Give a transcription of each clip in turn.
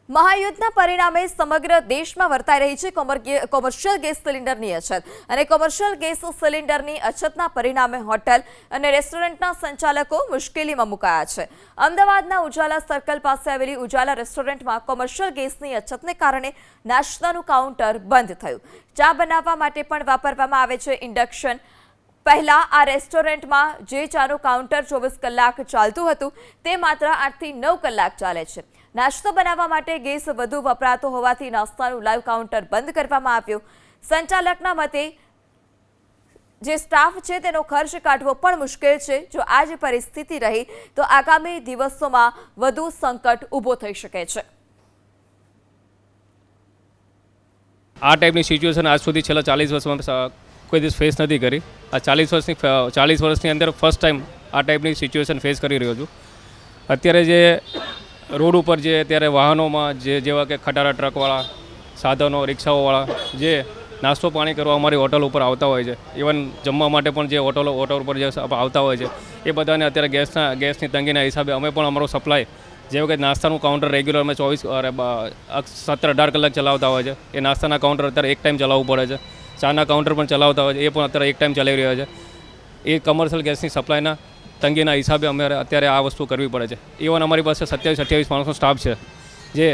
મહાયુદ્ધના પરિણામે સમગ્ર દેશમાં વર્તાઈ રહી છે કોમર્શિયલ ગેસ સિલિન્ડરની અછત અને કોમર્શિયલ ગેસ સિલિન્ડરની અછતના પરિણામે હોટેલ અને રેસ્ટોરન્ટના સંચાલકો મુશ્કેલીમાં મુકાયા છે। અમદાવાદના ઉજાલા સર્કલ પાસે આવેલી ઉજાલા રેસ્ટોરન્ટમાં કોમર્શિયલ ગેસની અછતને કારણે નાસ્તાનું કાઉન્ટર બંધ થયું। ચા બનાવવા માટે પણ વાપરવામાં આવે છે ઇન્ડક્શન। પહેલા આ રેસ્ટોરન્ટમાં જે ચાનું કાઉન્ટર 24 કલાક ચાલતું હતું તે માત્ર 8 થી 9 કલાક ચાલે છે। નાસ્તો બનાવવા માટે ગેસ વધુ વપરાતો હોવાથી નાસ્તાનું લાઈવ કાઉન્ટર બંધ કરવામાં આવ્યું। સંચાલકના મતે જે સ્ટાફ છે તેનો ખર્ચ કાઢવો પણ મુશ્કેલ છે। જો આ જ પરિસ્થિતિ રહી તો આગામી દિવસોમાં વધુ સંકટ ઊભો થઈ શકે છે। આ ટાઈપની સિચ્યુએશન આજ સુધી છેલ્લા 40 વર્ષમાં કોઈ દિવસ ફેસ નથી કરી। આ 40 વર્ષની અંદર ફર્સ્ટ ટાઈમ આ ટાઈપની સિચ્યુએશન ફેસ કરી રહ્યો છું। અત્યારે જે રોડ ઉપર જે અત્યારે વાહનોમાં જેવા કે ખટારા ટ્રકવાળા, સાધનો, રિક્ષાઓવાળા જે નાસ્તો પાણી કરવા અમારી હોટલ ઉપર આવતા હોય છે, ઇવન જમવા માટે પણ જે હોટલ ઉપર જે આવતા હોય છે એ બધાને અત્યારે ગેસની તંગીના હિસાબે અમે પણ અમારો સપ્લાય જેવું કે નાસ્તાનું કાઉન્ટર રેગ્યુલર અમે 17-18 કલાક ચલાવતા હોય છે। એ નાસ્તાના કાઉન્ટર અત્યારે એક ટાઈમ ચલાવવું પડે છે। ચાના કાઉન્ટર પણ ચલાવતા હોય છે, એ પણ અત્યારે એક ટાઈમ ચલાવી રહ્યા છે। એ કમર્શિયલ ગેસની સપ્લાયના તંગીના હિસાબે અમે અત્યારે આ વસ્તુ કરવી પડે છે। ઇવન અમારી પાસે 27-28 માણસનો સ્ટાફ છે જે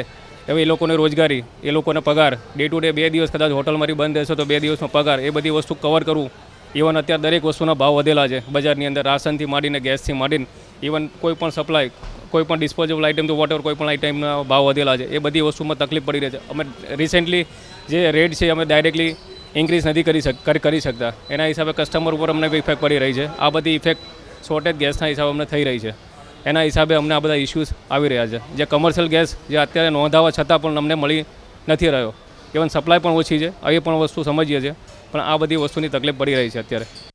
હવે એ લોકોને રોજગારી, એ લોકોને પગાર ડે ટુ ડે 2 દિવસ કદાચ હોટલ મારી બંધ રહેશે તો 2 દિવસનો પગાર, એ બધી વસ્તુ કવર કરવું। ઇવન અત્યારે દરેક વસ્તુના ભાવ વધેલા છે બજારની અંદર, રાશનથી માંડીને ગેસથી માંડીને ઇવન કોઈ પણ સપ્લાય, કોઈ પણ ડિસ્પોઝેબલ આઇટમ તો વોટેવર કોઈ પણ આઇટમના ભાવ વધેલા છે। એ બધી વસ્તુમાં તકલીફ પડી રહી છે। અમે રિસેન્ટલી જે રેટ છે અમે ડાયરેક્ટલી ઇન્ક્રીઝ નથી કરી શકતા, એના હિસાબે કસ્ટમર ઉપર અમને ઇફેક્ટ પડી રહી છે। આ બધી ઇફેક્ટ શોર્ટેજ ગેસના હિસાબે અમને થઈ રહી છે, એના હિસાબે અમને આ બધા ઇસ્યુઝ આવી રહ્યા છે। જે કમર્શિયલ ગેસ જે અત્યારે નોંધાવા છતાં પણ અમને મળી નથી રહ્યો, ઇવન સપ્લાય પણ ઓછી છે, એ પણ વસ્તુ સમજીએ છીએ, પણ આ બધી વસ્તુની તકલીફ પડી રહી છે અત્યારે।